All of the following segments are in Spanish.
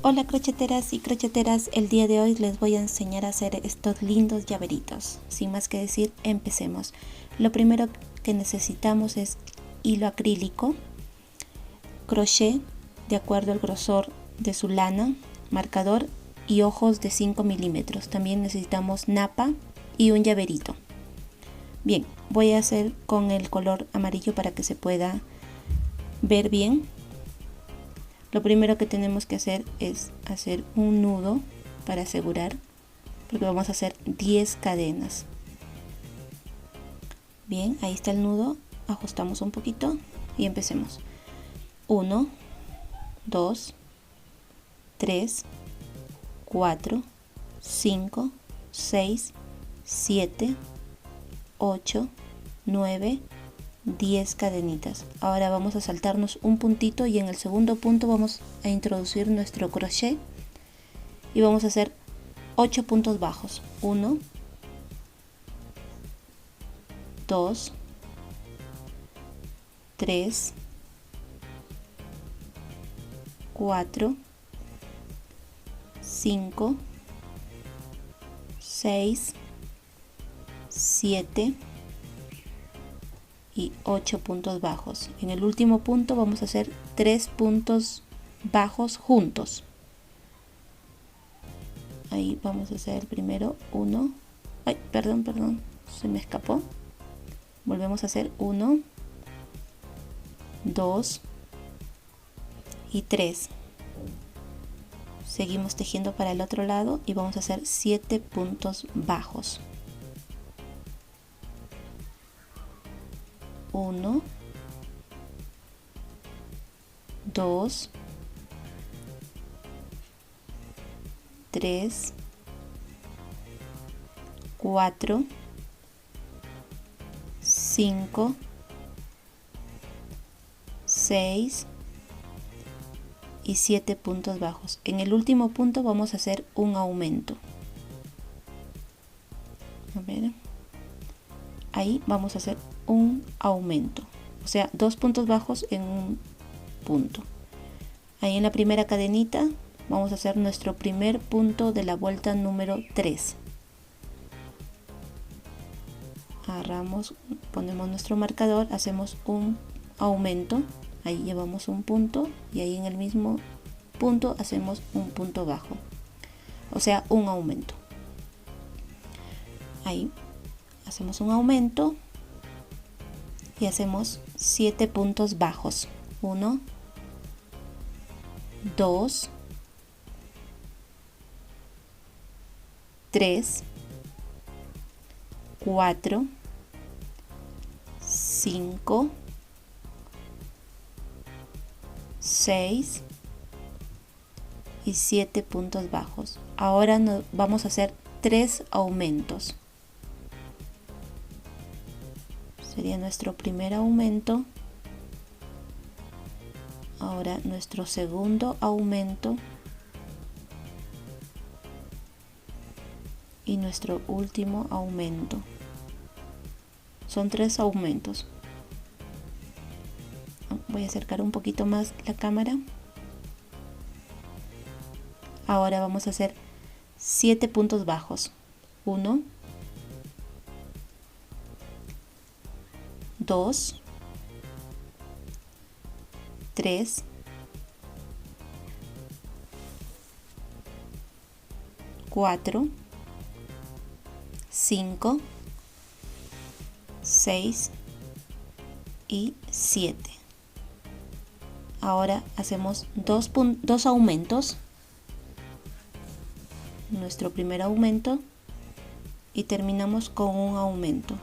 Hola crocheteras y crocheteras, el día de hoy les voy a enseñar a hacer estos lindos llaveritos. Sin más que decir, empecemos. Lo primero que necesitamos es hilo acrílico, crochet de acuerdo al grosor de su lana, marcador y ojos de 5 milímetros. También necesitamos napa y un llaverito. Bien, voy a hacer con el color amarillo para que se pueda ver bien. Lo primero que tenemos que hacer es hacer un nudo para asegurar, porque vamos a hacer 10 cadenas. Bien, ahí está el nudo, ajustamos un poquito y empecemos. 1, 2, 3, 4, 5, 6, 7, 8, 9, 10 cadenitas. Ahora vamos a saltarnos un puntito y en el segundo punto vamos a introducir nuestro crochet y vamos a hacer 8 puntos bajos. 1, 2, 3, 4, 5, 6, 7 y 8 puntos bajos. En el último punto vamos a hacer 3 puntos bajos juntos. Ahí vamos a hacer el primero, 1, ay, perdón, se me escapó. Volvemos a hacer 1, 2 y 3. Seguimos tejiendo para el otro lado y vamos a hacer 7 puntos bajos. 1, 2, 3, 4, 5, 6 y 7 puntos bajos. En el último punto vamos a hacer un aumento. A ver. Ahí vamos a hacer un aumento, o sea, 2 puntos bajos en un punto. Ahí en la primera cadenita vamos a hacer nuestro primer punto de la vuelta número 3. Agarramos, ponemos nuestro marcador, hacemos un aumento, ahí llevamos un punto y ahí en el mismo punto hacemos un punto bajo, o sea, un aumento. Ahí hacemos un aumento y hacemos 7 puntos bajos. 1, 2, 3, 4, 5, 6 y 7 puntos bajos. Ahora vamos a hacer 3 aumentos. Sería nuestro primer aumento. Ahora nuestro segundo aumento y nuestro último aumento. Son 3 aumentos. Voy a acercar un poquito más la cámara. Ahora vamos a hacer 7 puntos bajos. 1, 2, 3, 4, 5, 6 y 7. Ahora hacemos 2 aumentos, nuestro primer aumento, y terminamos con un aumento.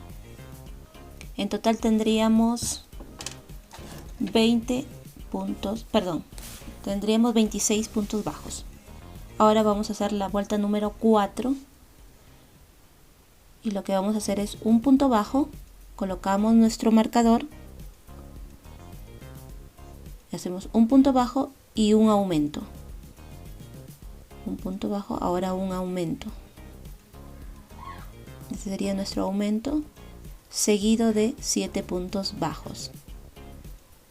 En total tendríamos 26 puntos bajos. Ahora vamos a hacer la vuelta número 4 y lo que vamos a hacer es un punto bajo, colocamos nuestro marcador, hacemos un punto bajo y un aumento. Un punto bajo, ahora un aumento. Este sería nuestro aumento, seguido de 7 puntos bajos.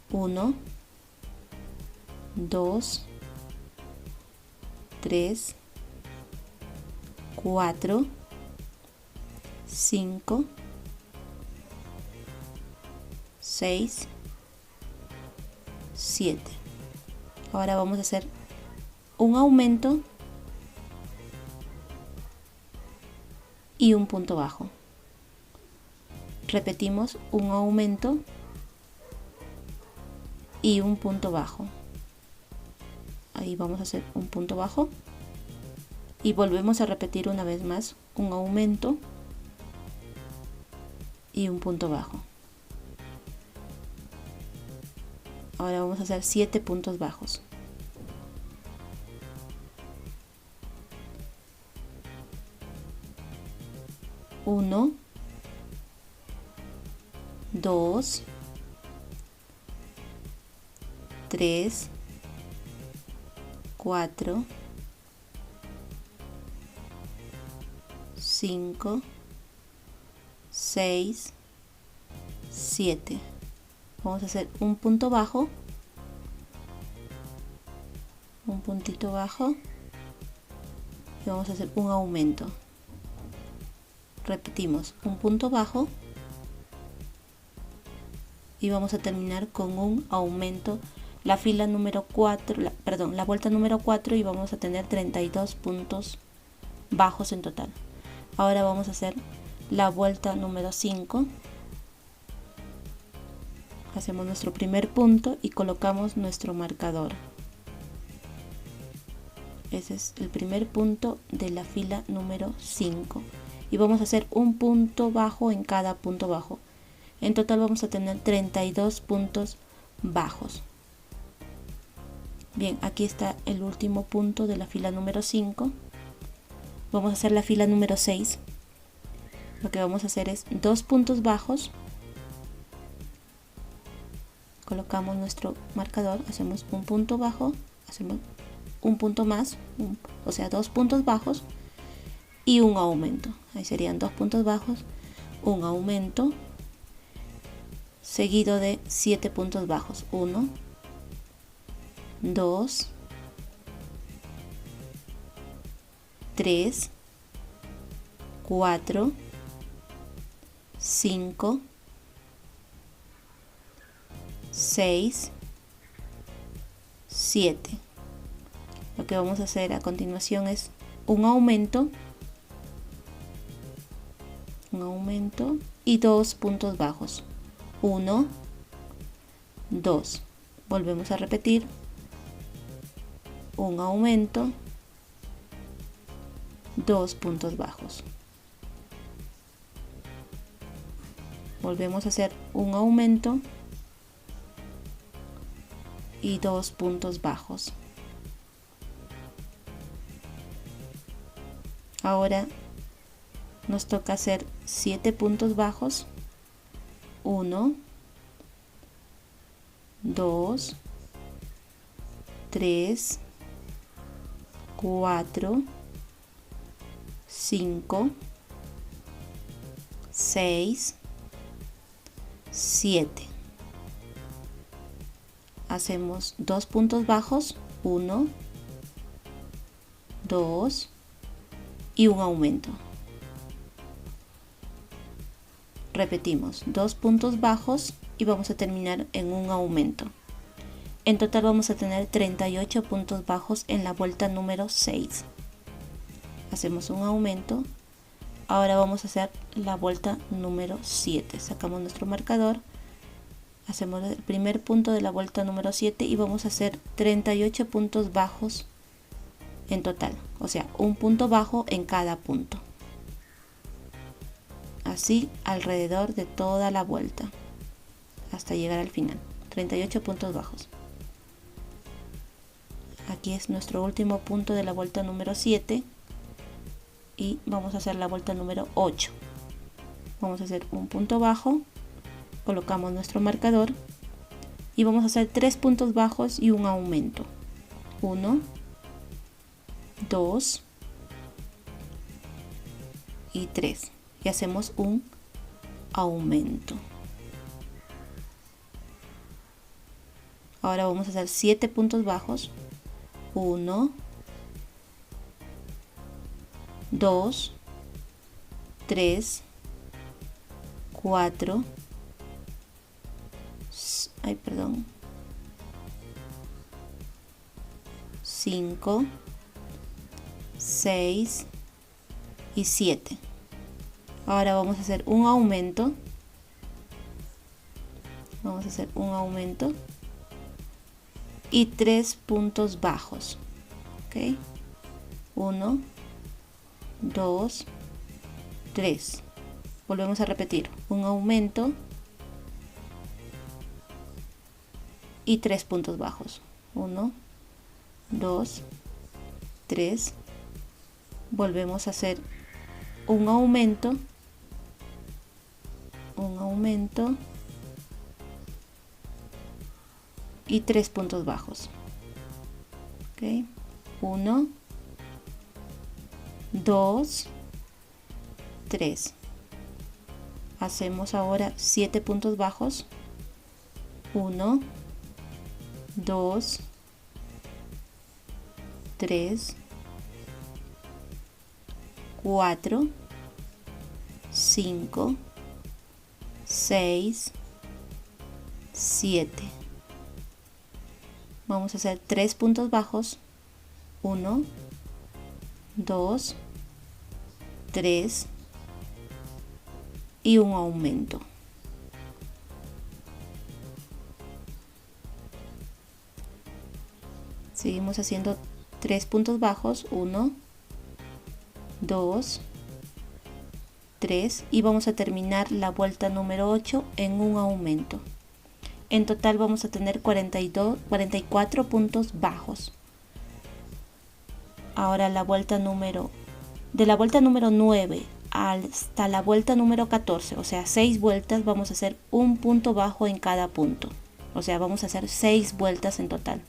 1, 2, 3, 4, 5, 6, 7. Ahora vamos a hacer un aumento y un punto bajo. Repetimos un aumento y un punto bajo. Ahí vamos a hacer un punto bajo y volvemos a repetir una vez más un aumento y un punto bajo. Ahora vamos a hacer 7 puntos bajos. 1, 2, 3, 4, 5, 6, 7. Vamos a hacer un punto bajo, un puntito bajo y vamos a hacer un aumento. Repetimos un punto bajo y vamos a terminar con un aumento. La fila número 4, la vuelta número 4, y vamos a tener 32 puntos bajos en total. Ahora vamos a hacer la vuelta número 5. Hacemos nuestro primer punto y colocamos nuestro marcador. Ese es el primer punto de la fila número 5. Y vamos a hacer un punto bajo en cada punto bajo. En total vamos a tener 32 puntos bajos. Bien, aquí está el último punto de la fila número 5. Vamos a hacer la fila número 6. Lo que vamos a hacer es 2 puntos bajos. Colocamos nuestro marcador, hacemos un punto bajo, hacemos un punto más, o sea, 2 puntos bajos y un aumento. Ahí serían 2 puntos bajos, un aumento, seguido de 7 puntos bajos. 1, 2, 3, 4, 5, 6, 7. Lo que vamos a hacer a continuación es un aumento y 2 puntos bajos. 1, 2. Volvemos a repetir un aumento, 2 puntos bajos. Volvemos a hacer un aumento y 2 puntos bajos. Ahora nos toca hacer 7 puntos bajos. 1, 2, 3, 4, 5, 6, 7. Hacemos 2 puntos bajos, 1, 2 y un aumento. Repetimos 2 puntos bajos y vamos a terminar en un aumento. En total vamos a tener 38 puntos bajos en la vuelta número 6. Hacemos un aumento. Ahora vamos a hacer la vuelta número 7. Sacamos nuestro marcador. Hacemos el primer punto de la vuelta número 7 y vamos a hacer 38 puntos bajos en total. O sea, un punto bajo en cada punto. Así alrededor de toda la vuelta hasta llegar al final. 38 puntos bajos. Aquí es nuestro último punto de la vuelta número 7 y vamos a hacer la vuelta número 8. Vamos a hacer un punto bajo, colocamos nuestro marcador y vamos a hacer 3 puntos bajos y un aumento. 1, 2 y 3. Y hacemos un aumento. Ahora vamos a hacer 7 puntos bajos. 1, 2, 3, 4, 5, 6 y 7. Ahora vamos a hacer un aumento. Vamos a hacer un aumento y 3 puntos bajos. ¿Ok? 1, 2, 3. Volvemos a repetir. Un aumento y 3 puntos bajos. 1, 2, 3. Volvemos a hacer un aumento y 3 puntos bajos. ¿Ok? 1, 2, 3. Hacemos ahora 7 puntos bajos. 1, 2, 3, 4, 5, 6, 7. Vamos a hacer 3 puntos bajos. 1, 2, 3 y un aumento. Seguimos haciendo 3 puntos bajos. 1, 2, 3 y vamos a terminar la vuelta número 8 en un aumento. En total vamos a tener 44 puntos bajos. Ahora de la vuelta número 9 hasta la vuelta número 14, o sea 6 vueltas, vamos a hacer un punto bajo en cada punto. O sea, vamos a hacer 6 vueltas en total.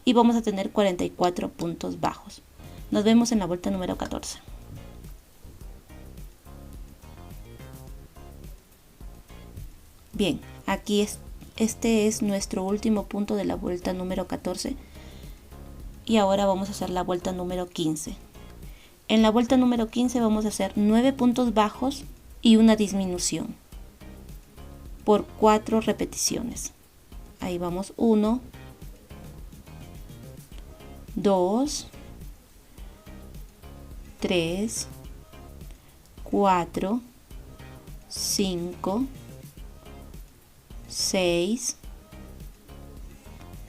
Y vamos a tener 44 puntos bajos. Nos vemos en la vuelta número 14. Bien, aquí este es nuestro último punto de la vuelta número 14. Y ahora vamos a hacer la vuelta número 15. En la vuelta número 15 vamos a hacer 9 puntos bajos y una disminución por 4 repeticiones. Ahí vamos. 1, 2, 3, 4, 5, 6,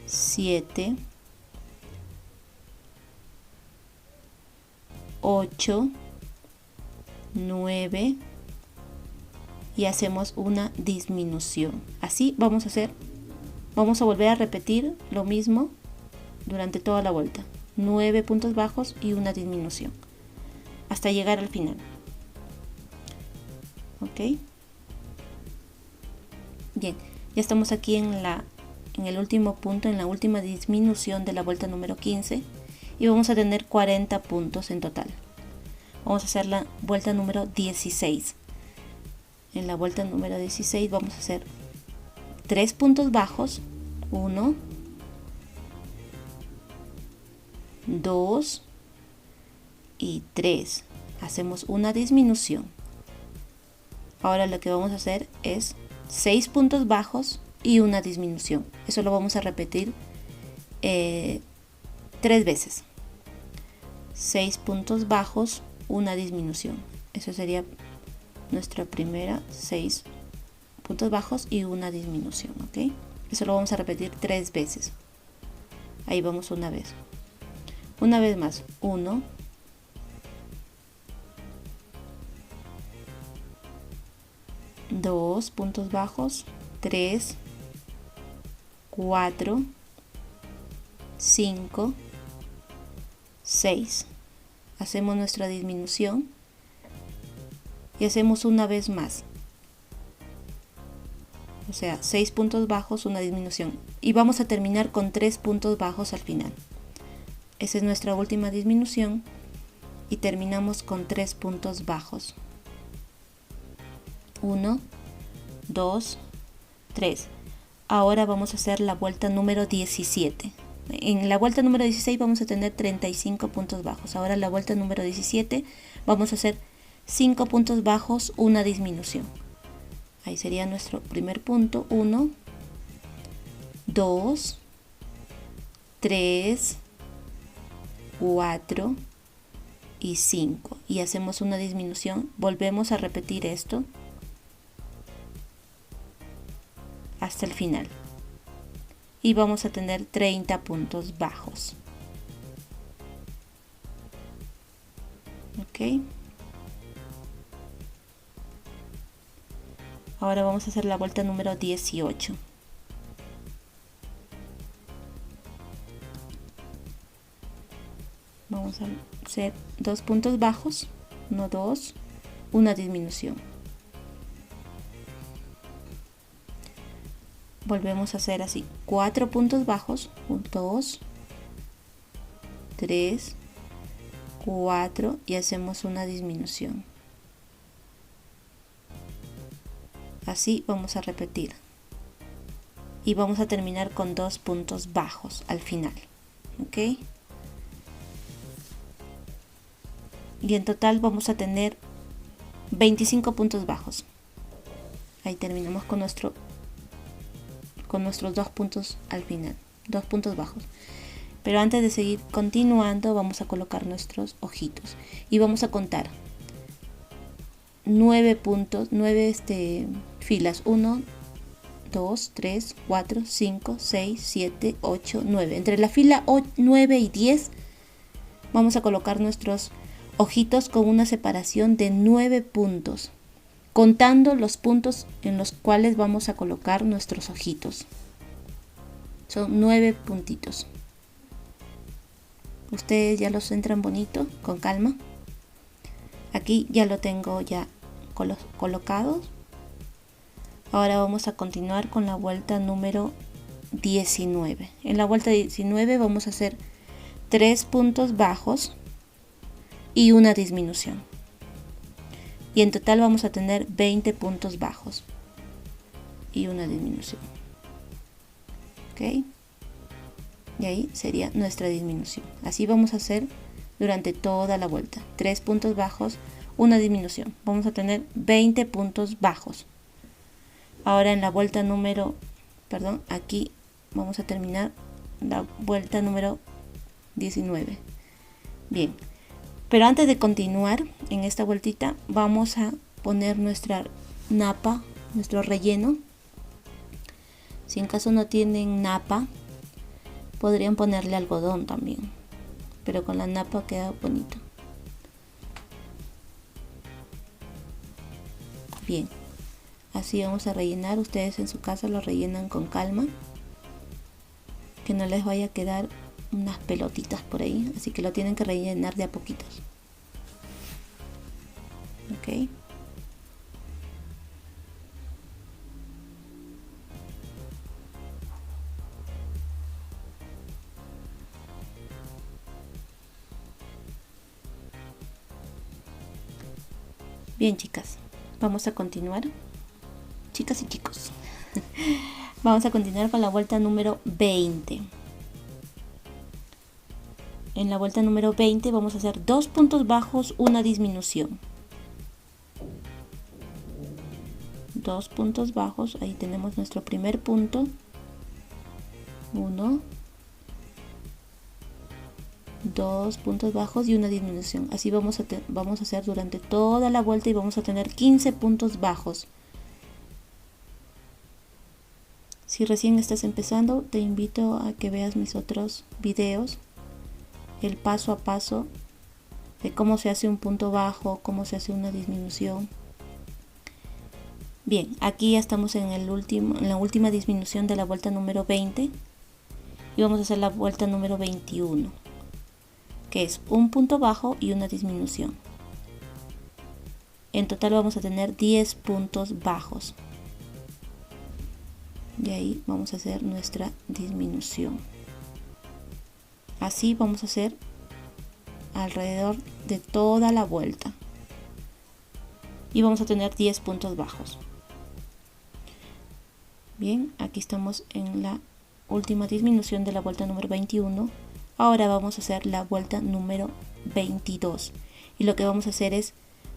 7, 8, 9 y hacemos una disminución. Así vamos a volver a repetir lo mismo durante toda la vuelta. 9 puntos bajos y una disminución hasta llegar al final. Ok, bien, ya estamos aquí en el último punto, en la última disminución de la vuelta número 15 y vamos a tener 40 puntos en total. Vamos a hacer la vuelta número 16. En la vuelta número 16 vamos a hacer 3 puntos bajos. 1, 2 y 3. Hacemos una disminución. Ahora lo que vamos a hacer es 6 puntos bajos y una disminución. Eso lo vamos a repetir 3 veces. 6 puntos bajos, una disminución. Eso sería nuestra primera, 6 puntos bajos y una disminución. ¿Ok? Eso lo vamos a repetir 3 veces. Ahí vamos una vez. Una vez más. 1, 2 puntos bajos, 3, 4, 5, 6. Hacemos nuestra disminución y hacemos una vez más. O sea, 6 puntos bajos, una disminución. Y vamos a terminar con 3 puntos bajos al final. Esa es nuestra última disminución y terminamos con 3 puntos bajos. 1, 2, 3. Ahora vamos a hacer la vuelta número 17. en la vuelta número 16 vamos a tener 35 puntos bajos. Ahora la vuelta número 17 vamos a hacer 5 puntos bajos, una disminución. Ahí sería nuestro primer punto. 1, 2, 3, 4 y 5. Y hacemos una disminución. Volvemos a repetir esto hasta el final. Y vamos a tener 30 puntos bajos. Ok. Ahora vamos a hacer la vuelta número 18. Vamos a hacer 2 puntos bajos, 1, 2, una disminución. Volvemos a hacer así 4 puntos bajos, 1, 2, 3, 4 y hacemos una disminución. Así vamos a repetir y vamos a terminar con 2 puntos bajos al final. Ok, y en total vamos a tener 25 puntos bajos. Ahí terminamos con nuestros 2 puntos al final, 2 puntos bajos. Pero antes de seguir continuando vamos a colocar nuestros ojitos y vamos a contar 9 puntos, 9 filas. 1, 2, 3, 4, 5, 6, 7, 8, 9. Entre la fila 9 y 10 vamos a colocar nuestros ojitos con una separación de 9 puntos, contando los puntos en los cuales vamos a colocar nuestros ojitos. Son 9 puntitos. Ustedes ya los centran bonito, con calma. Aquí ya lo tengo ya colocados. Ahora vamos a continuar con la vuelta número 19. En la vuelta 19 vamos a hacer 3 puntos bajos y una disminución. Y en total vamos a tener 20 puntos bajos y una disminución. Ok, y ahí sería nuestra disminución. Así vamos a hacer durante toda la vuelta. 3 puntos bajos, una disminución. Vamos a tener 20 puntos bajos. Ahora en la vuelta número, aquí vamos a terminar la vuelta número 19. Bien, pero antes de continuar en esta vueltita vamos a poner nuestra napa, nuestro relleno. Si en caso no tienen napa, podrían ponerle algodón también, pero con la napa queda bonito. Bien, así vamos a rellenar. Ustedes en su casa lo rellenan con calma, que no les vaya a quedar unas pelotitas por ahí, así que lo tienen que rellenar de a poquitos. Ok, bien chicas, vamos a continuar, chicas y chicos. Vamos a continuar con la vuelta número 20. En la vuelta número 20 vamos a hacer 2 puntos bajos, una disminución. 2 puntos bajos, ahí tenemos nuestro primer punto. 1, 2 puntos bajos y una disminución. Así vamos a hacer durante toda la vuelta y vamos a tener 15 puntos bajos. Si recién estás empezando, te invito a que veas mis otros videos, el paso a paso de cómo se hace un punto bajo, cómo se hace una disminución. Bien, aquí ya estamos en la última disminución de la vuelta número 20 y vamos a hacer la vuelta número 21, que es un punto bajo y una disminución. En total vamos a tener 10 puntos bajos. Y ahí vamos a hacer nuestra disminución. Así vamos a hacer alrededor de toda la vuelta. Y vamos a tener 10 puntos bajos. Bien, aquí estamos en la última disminución de la vuelta número 21. Ahora vamos a hacer la vuelta número 22 y lo que vamos a hacer es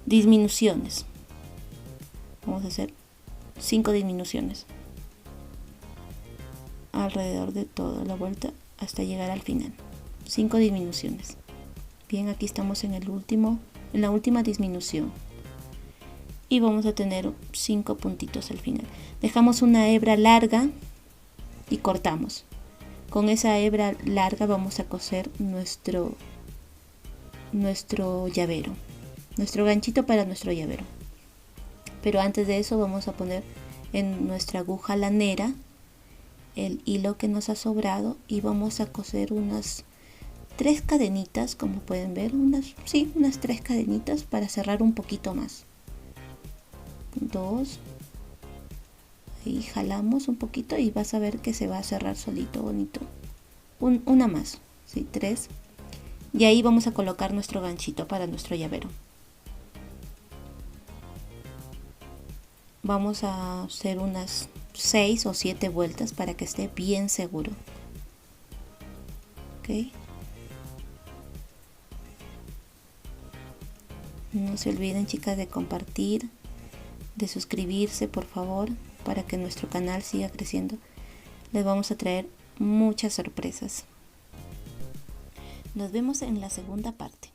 disminuciones. Vamos a hacer 5 disminuciones alrededor de toda la vuelta hasta llegar al final. 5 disminuciones. Bien, aquí estamos en la última disminución y vamos a tener 5 puntitos al final. Dejamos una hebra larga y cortamos. Con esa hebra larga vamos a coser nuestro llavero, nuestro ganchito para nuestro llavero. Pero antes de eso vamos a poner en nuestra aguja lanera el hilo que nos ha sobrado y vamos a coser unas 3 cadenitas, como pueden ver, unas 3 cadenitas para cerrar un poquito más. 2, y jalamos un poquito y vas a ver que se va a cerrar solito bonito. Una más, 3, y ahí vamos a colocar nuestro ganchito para nuestro llavero. Vamos a hacer unas 6 o 7 vueltas para que esté bien seguro. ¿Ok? No se olviden, chicas, de compartir, de suscribirse, por favor, para que nuestro canal siga creciendo. Les vamos a traer muchas sorpresas. Nos vemos en la segunda parte.